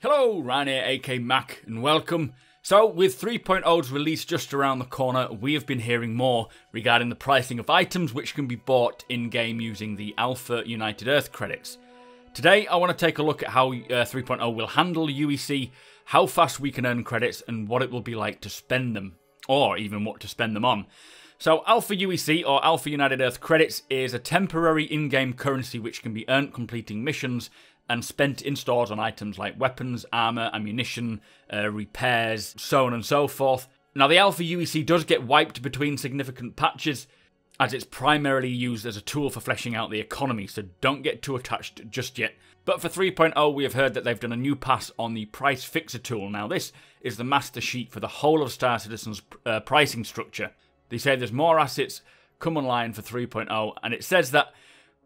Hello, Ryan here, aka Mac, and welcome. So, with 3.0's release just around the corner, we have been hearing more regarding the pricing of items which can be bought in-game using the Alpha United Earth credits. Today, I want to take a look at how 3.0 will handle UEC, how fast we can earn credits, and what it will be like to spend them, or even what to spend them on. So, Alpha UEC, or Alpha United Earth credits, is a temporary in-game currency which can be earned completing missions and spent in stores on items like weapons, armor, ammunition, repairs, so on and so forth. Now, the Alpha UEC does get wiped between significant patches, as it's primarily used as a tool for fleshing out the economy, so don't get too attached just yet. But for 3.0, we have heard that they've done a new pass on the price fixer tool. Now, this is the master sheet for the whole of Star Citizen's pricing structure. They say there's more assets come online for 3.0, and it says that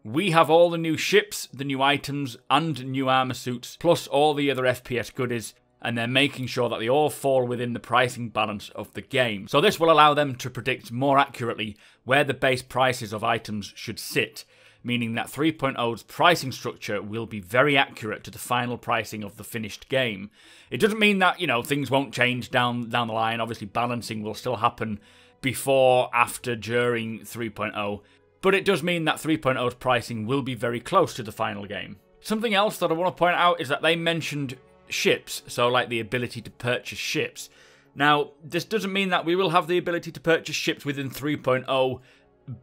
we have all the new ships, the new items, and new armor suits, plus all the other FPS goodies, and they're making sure that they all fall within the pricing balance of the game. So this will allow them to predict more accurately where the base prices of items should sit, meaning that 3.0's pricing structure will be very accurate to the final pricing of the finished game. It doesn't mean that, things won't change down the line. Obviously, balancing will still happen before, after, during 3.0. But it does mean that 3.0's pricing will be very close to the final game. Something else that I want to point out is that they mentioned ships, so like the ability to purchase ships. Now, this doesn't mean that we will have the ability to purchase ships within 3.0,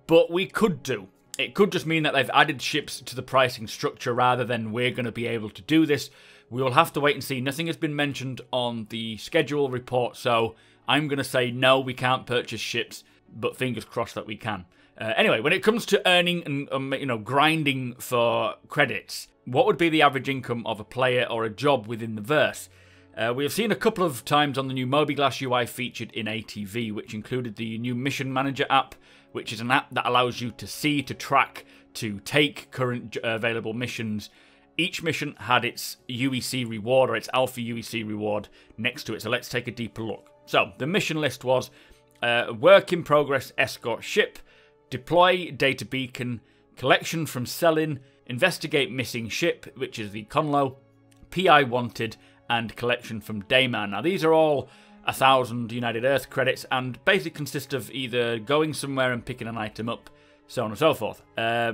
but we could do. It could just mean that they've added ships to the pricing structure rather than we're going to be able to do this. We will have to wait and see. Nothing has been mentioned on the schedule report, so I'm going to say no, we can't purchase ships, but fingers crossed that we can. Anyway, when it comes to earning and grinding for credits, what would be the average income of a player or a job within the verse? We have seen a couple of times on the new Mobiglass UI featured in ATV, which included the new Mission Manager app, which is an app that allows you to see, to track, to take current available missions. Each mission had its UEC reward, or its Alpha UEC reward, next to it, so let's take a deeper look. So, the mission list was work in progress escort ship, deploy data beacon, collection from selling, investigate missing ship, which is the Conlo, PI wanted, and collection from Dayman. Now, these are all 1,000 United Earth credits and basically consist of either going somewhere and picking an item up, so on and so forth.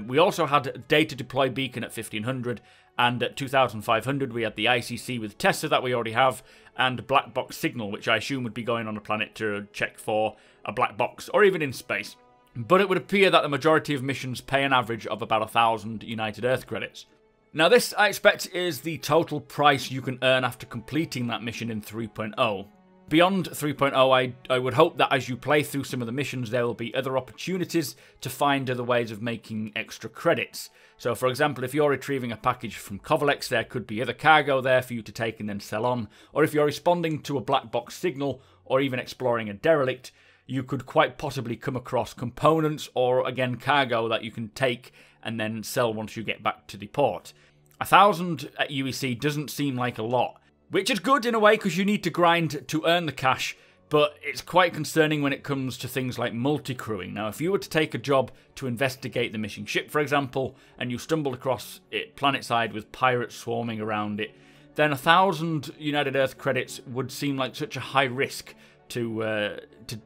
We also had data deploy beacon at 1,500, and at 2,500 we had the ICC with Tessa that we already have, and black box signal, which I assume would be going on a planet to check for a black box, or even in space. But it would appear that the majority of missions pay an average of about 1,000 United Earth credits. Now this, I expect, is the total price you can earn after completing that mission in 3.0. Beyond 3.0, I would hope that as you play through some of the missions, there will be other opportunities to find other ways of making extra credits. So, for example, if you're retrieving a package from Covalex, there could be other cargo there for you to take and then sell on. Or if you're responding to a black box signal, or even exploring a derelict, you could quite possibly come across components or, again, cargo that you can take and then sell once you get back to the port. 1,000 at UEC doesn't seem like a lot, which is good in a way because you need to grind to earn the cash, but it's quite concerning when it comes to things like multi-crewing. Now, if you were to take a job to investigate the missing ship, for example, and you stumbled across it planetside with pirates swarming around it, then 1,000 United Earth credits would seem like such a high risk to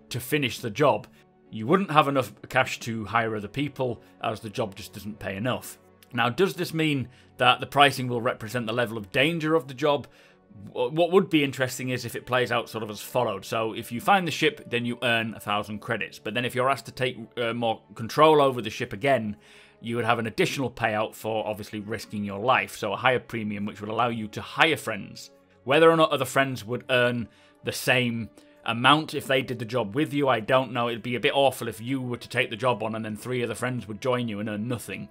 finish the job. You wouldn't have enough cash to hire other people, as the job just doesn't pay enough. Now, does this mean that the pricing will represent the level of danger of the job? What would be interesting is if it plays out sort of as followed. So if you find the ship, then you earn 1,000 credits. But then if you're asked to take more control over the ship again, you would have an additional payout for obviously risking your life. So a higher premium, which would allow you to hire friends. Whether or not other friends would earn the same amount if they did the job with you, I don't know. It'd be a bit awful if you were to take the job on and then 3 other friends would join you and earn nothing.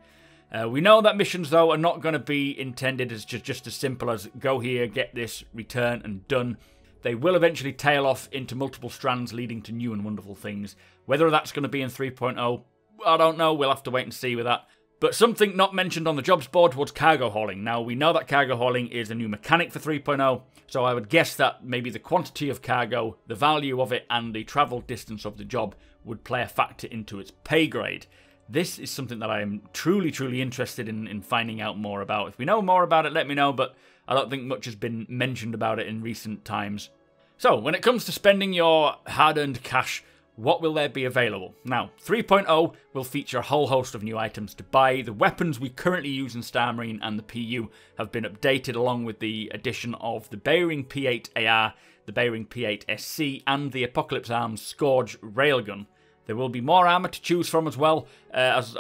We know that missions, though, are not going to be intended as just as simple as go here, get this, return, and done. They will eventually tail off into multiple strands leading to new and wonderful things. Whether that's going to be in 3.0, I don't know. We'll have to wait and see with that. But something not mentioned on the jobs board was cargo hauling. Now, we know that cargo hauling is a new mechanic for 3.0, so I would guess that maybe the quantity of cargo, the value of it, and the travel distance of the job would play a factor into its pay grade. This is something that I am truly, truly interested in finding out more about. If we know more about it, let me know, but I don't think much has been mentioned about it in recent times. So, when it comes to spending your hard-earned cash, what will there be available? Now, 3.0 will feature a whole host of new items to buy. The weapons we currently use in Star Marine and the PU have been updated along with the addition of the Bearing P8 AR, the Bearing P8 SC, and the Apocalypse Arms Scourge Railgun. There will be more armour to choose from as well as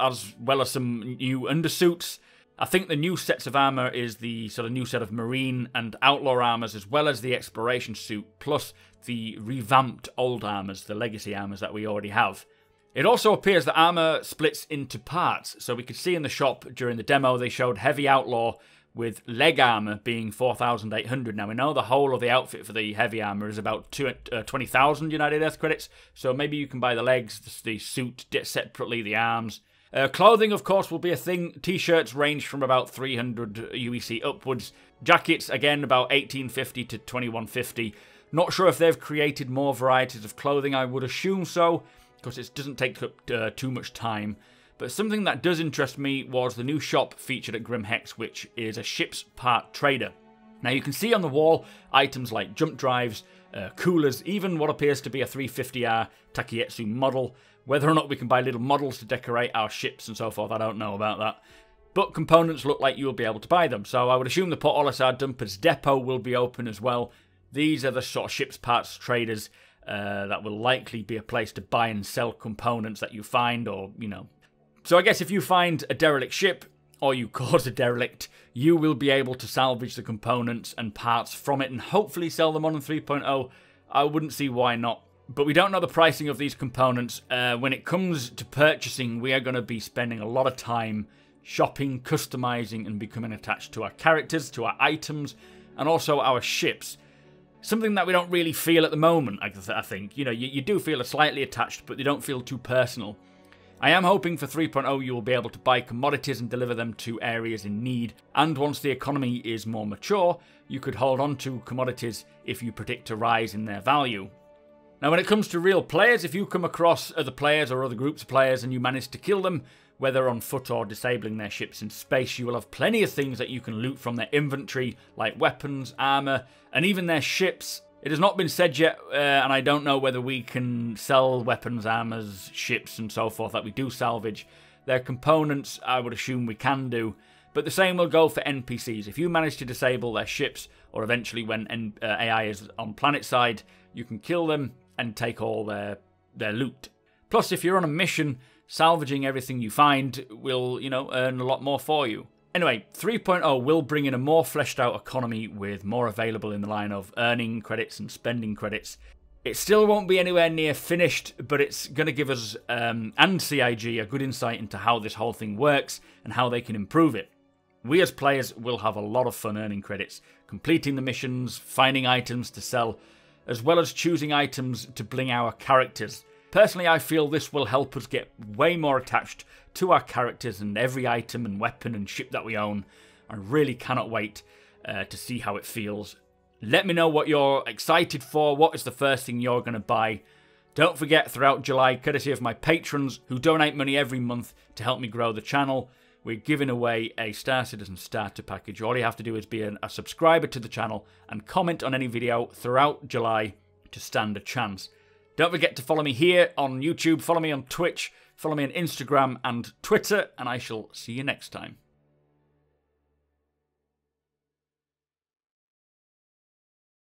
some new undersuits. I think the new sets of armour is the sort of new set of Marine and Outlaw armours, as well as the Exploration suit, plus the revamped old armours, the Legacy armours that we already have. It also appears that armour splits into parts, so we could see in the shop during the demo they showed Heavy Outlaw with leg armour being 4,800. Now we know the whole of the outfit for the heavy armour is about 20,000 United Earth credits, so maybe you can buy the legs, the suit separately, the arms. Clothing, of course, will be a thing. T-shirts range from about 300 UEC upwards. Jackets, again, about 1850 to 2150. Not sure if they've created more varieties of clothing. I would assume so, because it doesn't take up too much time. But something that does interest me was the new shop featured at Grim Hex, which is a ship's part trader. Now you can see on the wall items like jump drives, coolers, even what appears to be a 350R Takietsu model. Whether or not we can buy little models to decorate our ships and so forth, I don't know about that. But components look like you'll be able to buy them, so I would assume the Port Olisar Dumpers depot will be open as well. These are the sort of ship's parts traders that will likely be a place to buy and sell components that you find, or, you know. So I guess if you find a derelict ship, or you cause a derelict, you will be able to salvage the components and parts from it and hopefully sell them on 3.0. I wouldn't see why not. But we don't know the pricing of these components. When it comes to purchasing, we are going to be spending a lot of time shopping, customizing, and becoming attached to our characters, to our items, and also our ships. Something that we don't really feel at the moment, I think. You know, you do feel slightly attached, but they don't feel too personal. I am hoping for 3.0 you will be able to buy commodities and deliver them to areas in need, and once the economy is more mature, you could hold on to commodities if you predict a rise in their value. Now when it comes to real players, if you come across other players or other groups of players and you manage to kill them, whether on foot or disabling their ships in space, you will have plenty of things that you can loot from their inventory, like weapons, armour, and even their ships. It has not been said yet, and I don't know whether we can sell weapons, armors, ships, and so forth that we do salvage. Their components, I would assume we can do, but the same will go for NPCs. If you manage to disable their ships, or eventually when AI is on planet side, you can kill them and take all their loot. Plus, if you're on a mission, salvaging everything you find will, earn a lot more for you. Anyway, 3.0 will bring in a more fleshed out economy with more available in the line of earning credits and spending credits. It still won't be anywhere near finished, but it's going to give us and CIG a good insight into how this whole thing works and how they can improve it. We as players will have a lot of fun earning credits, completing the missions, finding items to sell, as well as choosing items to bling our characters. Personally, I feel this will help us get way more attached to our characters and every item and weapon and ship that we own. I really cannot wait to see how it feels. Let me know what you're excited for. What is the first thing you're going to buy? Don't forget, throughout July, courtesy of my patrons who donate money every month to help me grow the channel, we're giving away a Star Citizen starter package. All you have to do is be a subscriber to the channel and comment on any video throughout July to stand a chance. Don't forget to follow me here on YouTube, follow me on Twitch, follow me on Instagram and Twitter, and I shall see you next time.